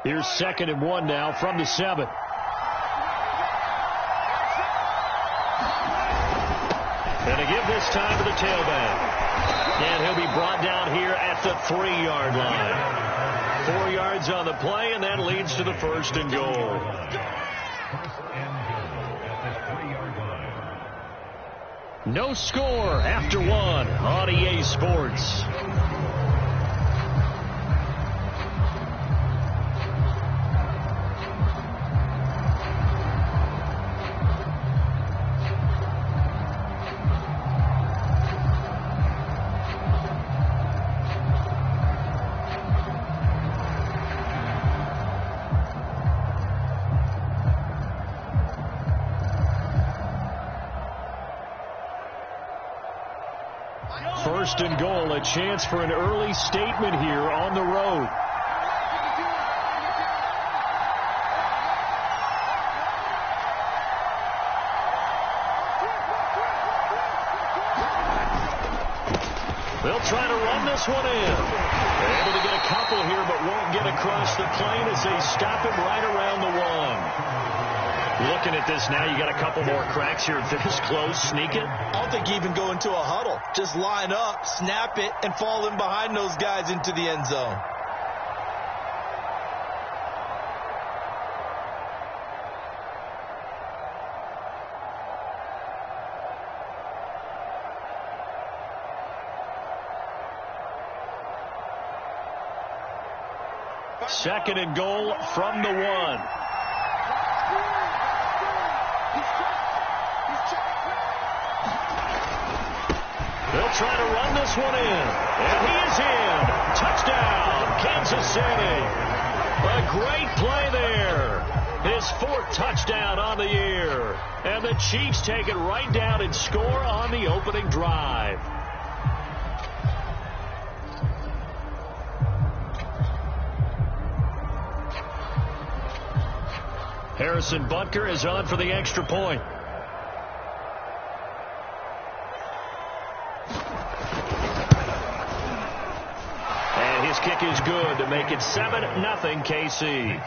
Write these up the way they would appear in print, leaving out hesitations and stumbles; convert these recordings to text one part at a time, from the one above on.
Here's 2nd and 1 now from the 7. And a give this time to the tailback. And he'll be brought down here at the 3-yard line. 4 yards on the play, and that leads to the 1st and goal. No score after 1 on EA Sports. First and goal, a chance for an early statement here on the road. They'll try to run this one in. They're able to get a couple here, but won't get across the plane as they stop him right around the 1. Looking at this now, you got a couple more cracks here. If this close, sneak it. I don't think you even go into a huddle. Just line up, snap it, and fall in behind those guys into the end zone. Second and goal from the 1. They'll try to run this one in. And he is in. Touchdown, Kansas City. A great play there. His 4th touchdown on the year. And the Chiefs take it right down and score on the opening drive. Harrison Butker is on for the extra point. And his kick is good to make it 7-0 KC.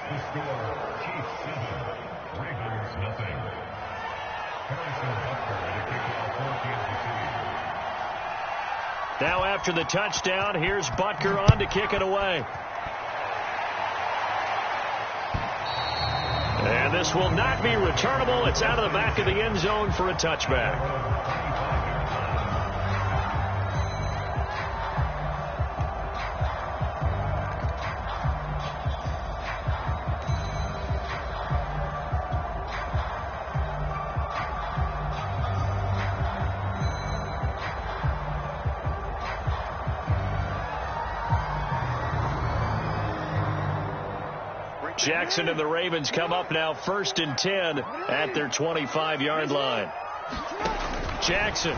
Now after the touchdown, here's Butker on to kick it away. And this will not be returnable. It's out of the back of the end zone for a touchback. Jackson and the Ravens come up now 1st and 10 at their 25-yard line. Jackson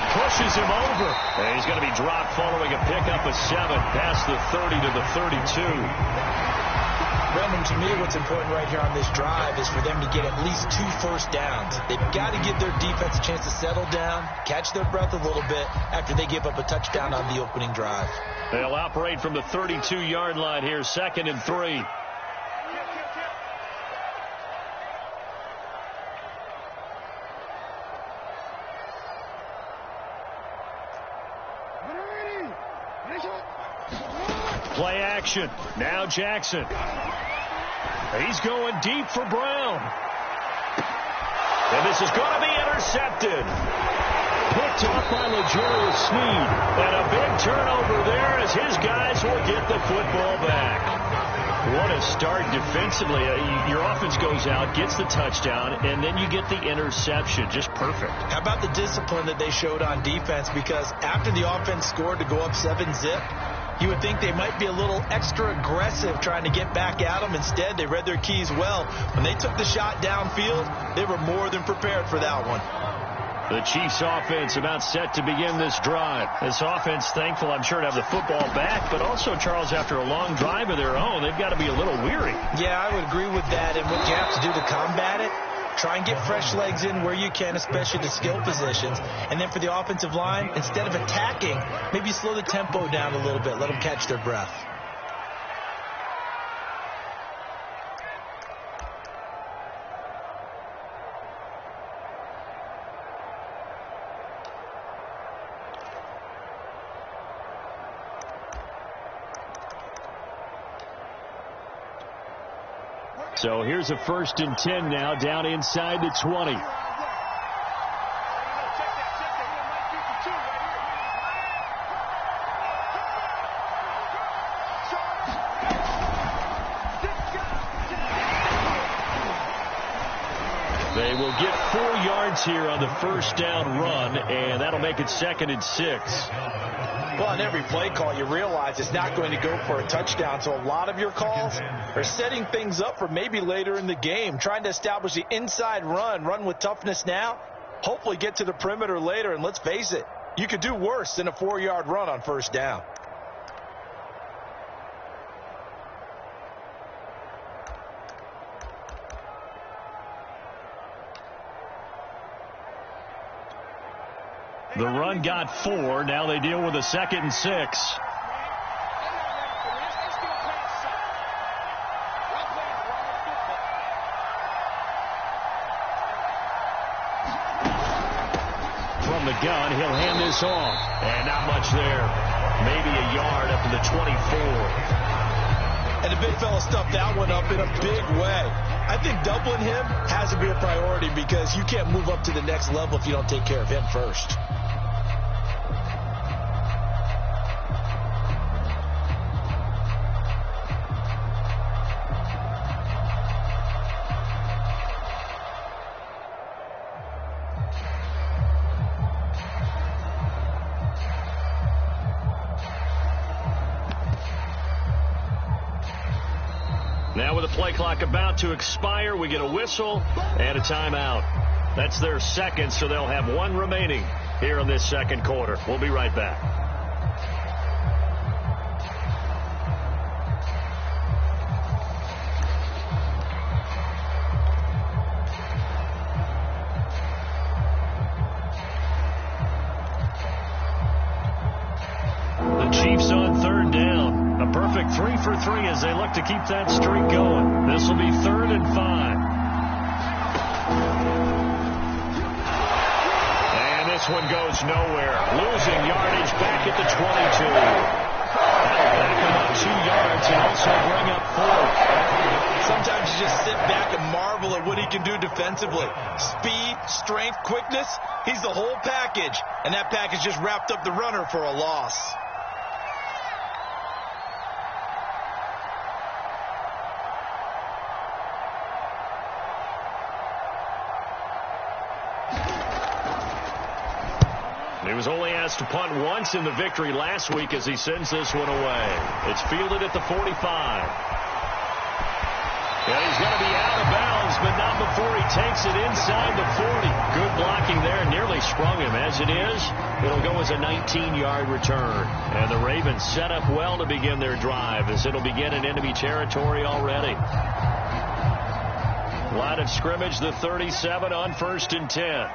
pushes him over. And he's going to be dropped following a pickup of 7 past the 30 to the 32. Brendan, to me, what's important right here on this drive is for them to get at least 2 first downs. They've got to give their defense a chance to settle down, catch their breath a little bit after they give up a touchdown on the opening drive. They'll operate from the 32-yard line here, 2nd and 3. Play action. Now Jackson. He's going deep for Brown. And this is going to be intercepted. Picked off by L'Jarius Sneed. And a big turnover there as his guys will get the football back. What a start defensively. Your offense goes out, gets the touchdown, and then you get the interception. Just perfect. How about the discipline that they showed on defense? Because after the offense scored to go up 7-zip, you would think they might be a little extra aggressive trying to get back at them. Instead, they read their keys well. When they took the shot downfield, they were more than prepared for that one. The Chiefs offense about set to begin this drive. This offense thankful, I'm sure, to have the football back, but also, Charles, after a long drive of their own, they've got to be a little weary. Yeah, I would agree with that, and what you have to do to combat it, Try and get fresh legs in where you can, especially the skill positions. And then for the offensive line, instead of attacking, maybe slow the tempo down a little bit. Let them catch their breath. So here's a 1st and 10 now, down inside the 20. They will get 4 yards here on the 1st down run, and that'll make it 2nd and 6. Well, on every play call, you realize it's not going to go for a touchdown, so a lot of your calls are setting things up for maybe later in the game, trying to establish the inside run with toughness now, hopefully get to the perimeter later, and let's face it, you could do worse than a 4-yard run on 1st down. The run got 4. Now they deal with a 2nd and 6. From the gun, he'll hand this off. And not much there. Maybe a yard up to the 24. And the big fella stuffed that one up in a big way. I think doubling him has to be a priority because you can't move up to the next level if you don't take care of him first. Now with the play clock about to expire, we get a whistle and a timeout. That's their 2nd, so they'll have 1 remaining here in this 2nd quarter. We'll be right back. The Chiefs on 3rd down. A perfect 3 for 3 as they look to keep that streak going. This will be 3rd and 5. And this one goes nowhere. Losing yardage back at the 22. That'll back him up 2 yards and also bring up 4. Sometimes you just sit back and marvel at what he can do defensively. Speed, strength, quickness, he's the whole package. And that package just wrapped up the runner for a loss. He was only asked to punt once in the victory last week as he sends this one away. It's fielded at the 45. And he's going to be out of bounds, but not before he takes it inside the 40. Good blocking there. Nearly sprung him. As it is, it'll go as a 19-yard return. And the Ravens set up well to begin their drive as it'll begin in enemy territory already. Line of scrimmage, the 37 on 1st and 10.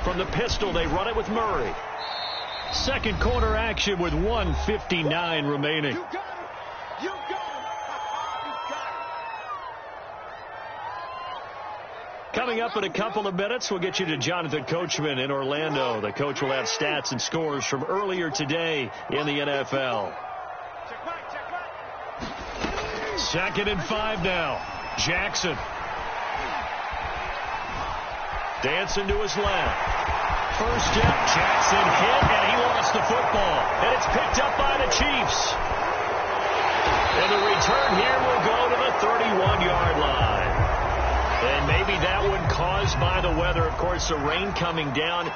From the pistol, they run it with Murray. 2nd quarter action with 1:59 remaining. Coming up in a couple of minutes, we'll get you to Jonathan Coachman in Orlando. The coach will have stats and scores from earlier today in the NFL. 2nd and 5 now. Jackson. Dancing to his left. First step, Jackson hit, and he lost the football. And it's picked up by the Chiefs. And the return here will go to the 31-yard line. And maybe that one caused by the weather. Of course, the rain coming down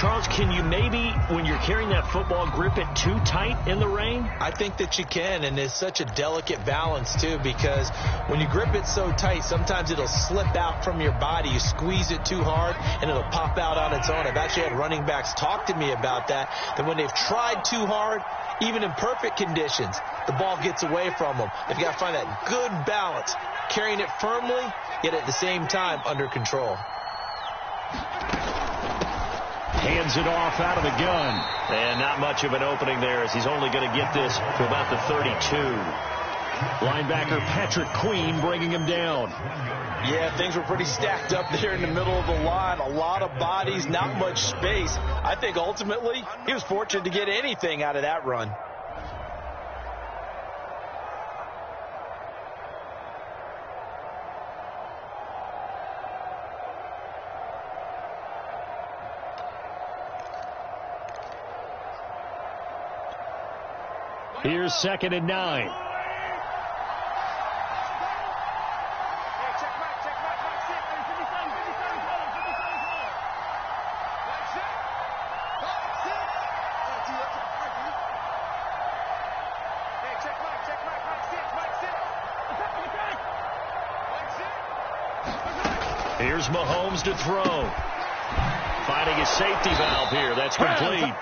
Charles, can you maybe, when you're carrying that football, grip it too tight in the rain? I think that you can, and it's such a delicate balance, too, because when you grip it so tight, sometimes it'll slip out from your body. You squeeze it too hard, and it'll pop out on its own. I've actually had running backs talk to me about that when they've tried too hard, even in perfect conditions, the ball gets away from them. They've got to find that good balance, carrying it firmly, yet at the same time under control. Hands it off out of the gun. And not much of an opening there as he's only going to get this to about the 32. Linebacker Patrick Queen bringing him down. Yeah, things were pretty stacked up there in the middle of the line. A lot of bodies, not much space. I think ultimately he was fortunate to get anything out of that run. Here's 2nd and 9. Here's Mahomes to throw. Finding his safety valve here. That's complete.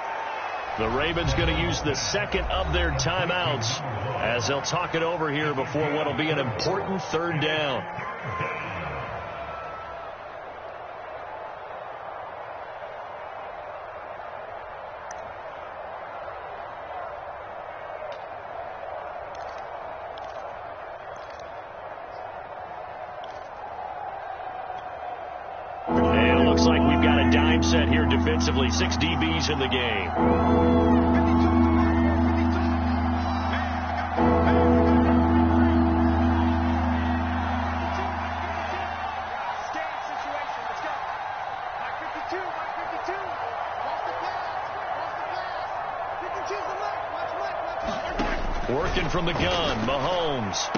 The Ravens going to use the second of their timeouts as they'll talk it over here before what will be an important 3rd down. And it looks like we've got a dime set here defensively. 6 DBs in the game. Working from the gun, Mahomes.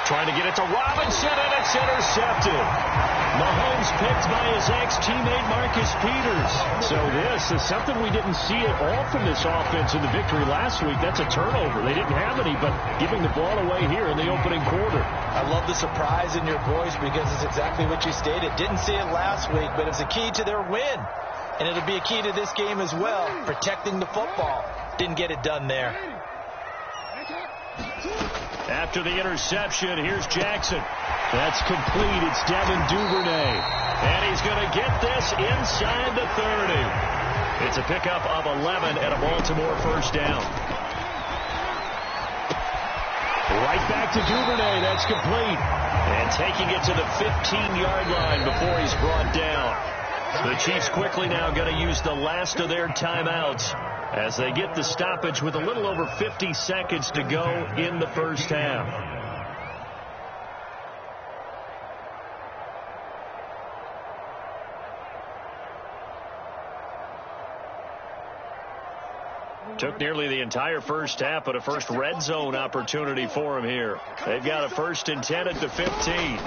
Trying to get it to Robinson, and it's intercepted. Mahomes picked by his ex-teammate Marcus Peters. So this is something we didn't see at all from this offense in the victory last week. That's a turnover. They didn't have any, but giving the ball away here in the opening quarter. I love the surprise in your voice because it's exactly what you stated. Didn't see it last week, but it's a key to their win. And it'll be a key to this game as well, protecting the football. Didn't get it done there. After the interception, here's Jackson. That's complete. It's Devin Duvernay. And he's going to get this inside the 30. It's a pickup of 11 and a Baltimore 1st down. Right back to Duvernay. That's complete. And taking it to the 15-yard line before he's brought down. The Chiefs quickly now going to use the last of their timeouts as they get the stoppage with a little over 50 seconds to go in the 1st half. Took nearly the entire 1st half, but a first red zone opportunity for him here. They've got a 1st and 10 at the 15.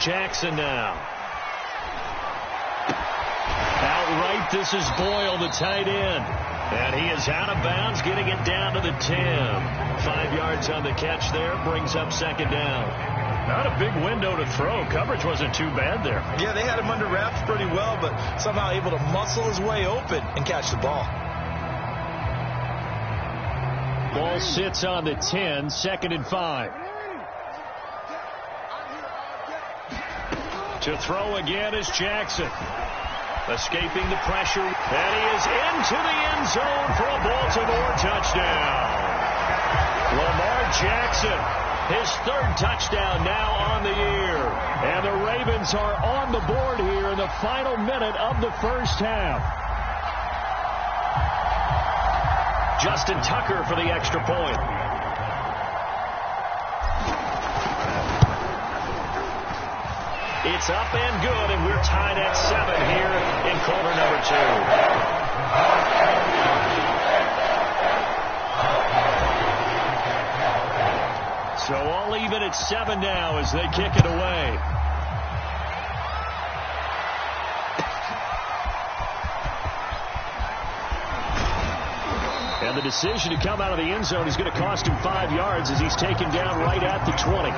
Jackson now. Outright, this is Boyle, the tight end. And he is out of bounds, getting it down to the 10. 5 yards on the catch there, brings up 2nd down. Not a big window to throw. Coverage wasn't too bad there. Yeah, they had him under wraps pretty well, but somehow able to muscle his way open and catch the ball. Ball sits on the 10, 2nd and 5. To throw again is Jackson. Escaping the pressure, and he is into the end zone for a Baltimore touchdown. Lamar Jackson, his 3rd touchdown now on the year. And the Ravens are on the board here in the final minute of the 1st half. Justin Tucker for the extra point. It's up and good, and we're tied at 7 here in quarter number 2. So all even at 7 now as they kick it away. the decision to come out of the end zone is going to cost him 5 yards as he's taken down right at the 20.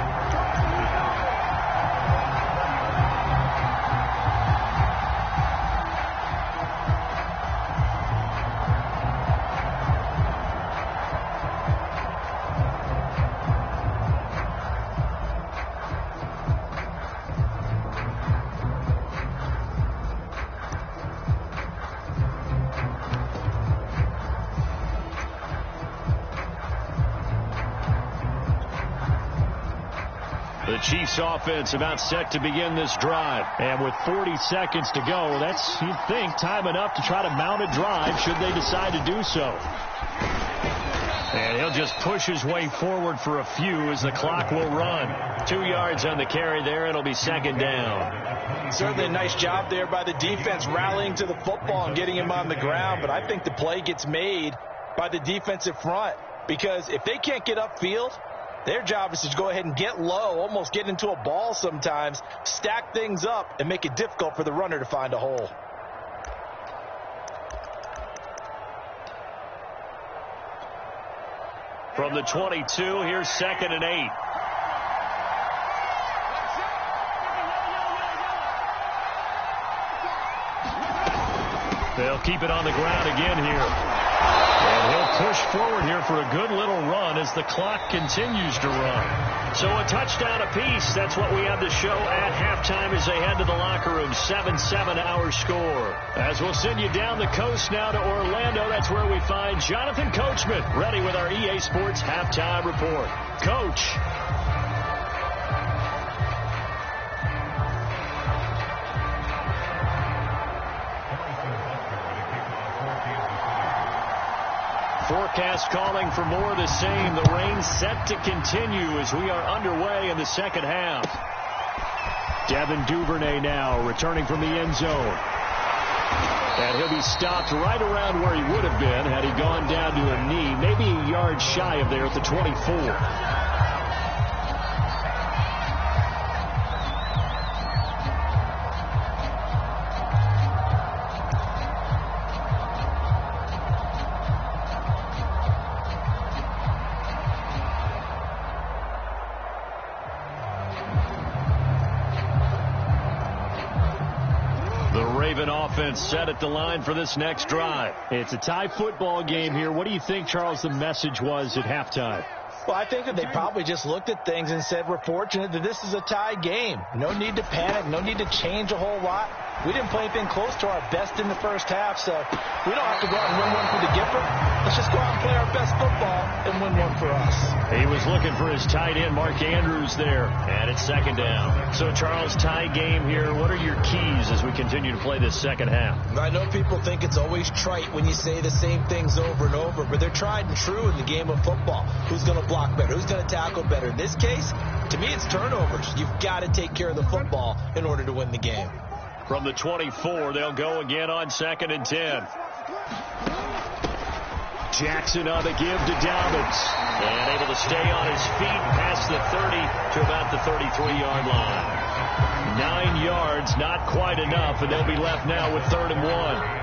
The Chiefs offense about set to begin this drive. And with 40 seconds to go, that's, you'd think, time enough to try to mount a drive should they decide to do so. And he'll just push his way forward for a few as the clock will run. 2 yards on the carry there. It'll be second down. Certainly a nice job there by the defense rallying to the football and getting him on the ground. But I think the play gets made by the defensive front, because if they can't get upfield, their job is to go ahead and get low, almost get into a ball sometimes, stack things up, and make it difficult for the runner to find a hole. From the 22, here's 2nd and 8. They'll keep it on the ground again here. And he'll push forward here for a good little run as the clock continues to run. So a touchdown apiece. That's what we have to show at halftime as they head to the locker room. 7-7 our score. As we'll send you down the coast now to Orlando, that's where we find Jonathan Coachman ready with our EA Sports halftime report. Coach. Forecast calling for more of the same. The rain set to continue as we are underway in the second half. Devin Duvernay now returning from the end zone. And he'll be stopped right around where he would have been had he gone down to a knee, maybe a yard shy of there at the 24. Offense set at the line for this next drive. It's a tie football game here. What do you think, Charles, the message was at halftime? Well, I think that they probably just looked at things and said, we're fortunate that this is a tie game. No need to panic. No need to change a whole lot. We didn't play anything close to our best in the first half, so we don't have to go out and win one for the Gipper. Let's just go out and play our best football and win one for us. He was looking for his tight end, Mark Andrews, there. And it's second down. So, Charles, tie game here. What are your keys as we continue to play this second half? I know people think it's always trite when you say the same things over and over, but they're tried and true in the game of football. Who's going to block better? Who's going to tackle better? In this case, to me, it's turnovers. You've got to take care of the football in order to win the game. From the 24, they'll go again on 2nd and 10. Jackson on the give to Dobbins. And able to stay on his feet past the 30 to about the 33-yard line. 9 yards, not quite enough, and they'll be left now with 3rd and 1.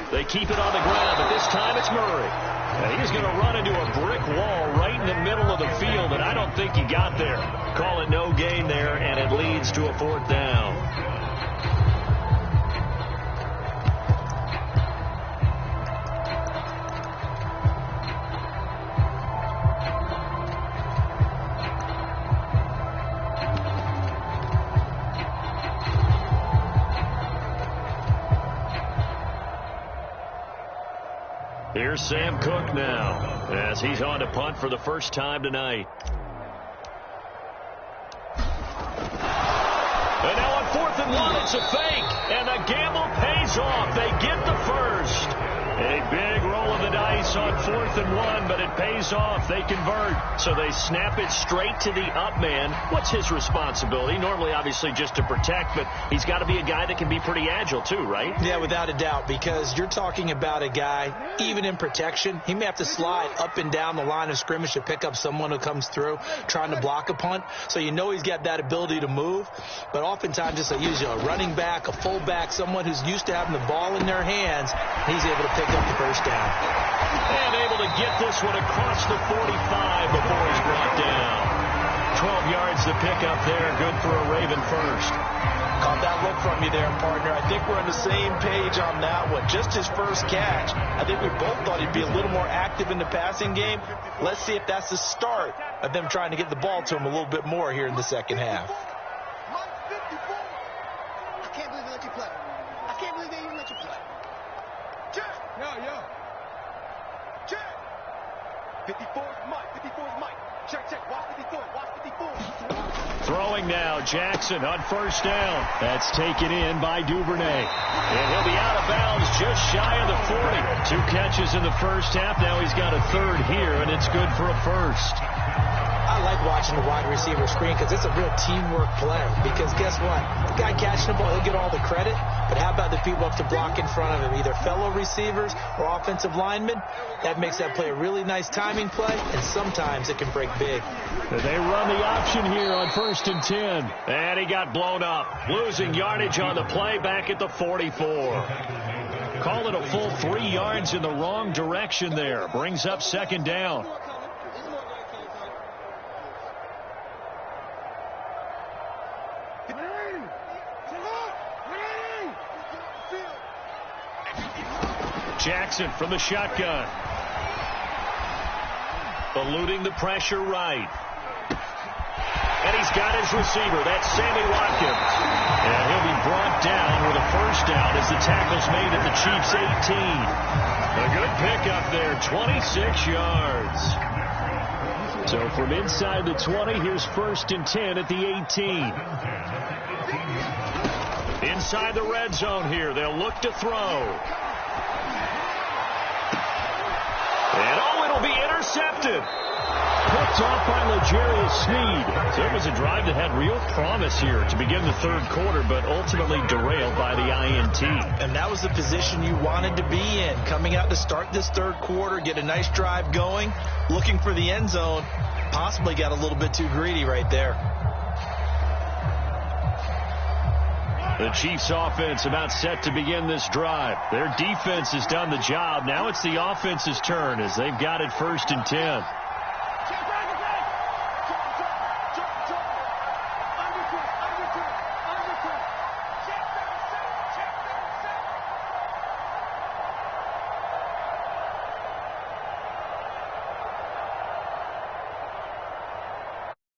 They keep it on the ground, but this time it's Murray. And he's going to run into a brick wall right in the middle of the field, and I don't think he got there. Call it no gain there, and it leads to a 4th down. Here's Sam Cook now as he's on to punt for the first time tonight. And now on 4th and 1. It's a fake. And the gamble pays off. They get the first. A big roll of the dice on 4th and 1, but it pays off. They convert. So they snap it straight to the up man. What's his responsibility? Normally, obviously, just to protect, but he's got to be a guy that can be pretty agile too, right? Yeah, without a doubt, because you're talking about a guy, even in protection, he may have to slide up and down the line of scrimmage to pick up someone who comes through trying to block a punt. So you know he's got that ability to move, but oftentimes just usually a running back, a fullback, someone who's used to having the ball in their hands, he's able to pick up the first down. And able to get this one across the 45 before he's brought down. 12 yards to pick up there. Good for a Raven first. Caught that look from you there, partner. I think we're on the same page on that one. Just his first catch. I think we both thought he'd be a little more active in the passing game. Let's see if that's the start of them trying to get the ball to him a little bit more here in the second half. I can't believe they let you play. I can't believe they even let you play. Yo. Check. 54's Mike. 54's Mike. Check. Watch 54. Watch 54. Throwing now, Jackson on first down. That's taken in by Duvernay. And he'll be out of bounds just shy of the 40. 2 catches in the first half. Now he's got a third here, and it's good for a first. I like watching the wide receiver screen because it's a real teamwork play. Because guess what? The guy catching the ball, he'll get all the credit. But how about the people up to block in front of him, either fellow receivers or offensive linemen? That makes that play a really nice timing play, and sometimes it can break big. They run the option here on 1st and 10. And he got blown up. Losing yardage on the play back at the 44. Call it a full 3 yards in the wrong direction there. Brings up 2nd down. Jackson from the shotgun. Eluding the pressure right. And he's got his receiver. That's Sammy Watkins. And he'll be brought down with a first down as the tackle's made at the Chiefs' 18. A good pickup there, 26 yards. So from inside the 20, here's 1st and 10 at the 18. Inside the red zone here, they'll look to throw. And it'll be intercepted. Picked off by L'Jarius Sneed. So it was a drive that had real promise here to begin the 3rd quarter, but ultimately derailed by the INT. And that was the position you wanted to be in. Coming out to start this 3rd quarter, get a nice drive going, looking for the end zone. Possibly got a little bit too greedy right there. The Chiefs offense about set to begin this drive. Their defense has done the job. Now it's the offense's turn as they've got it 1st and 10.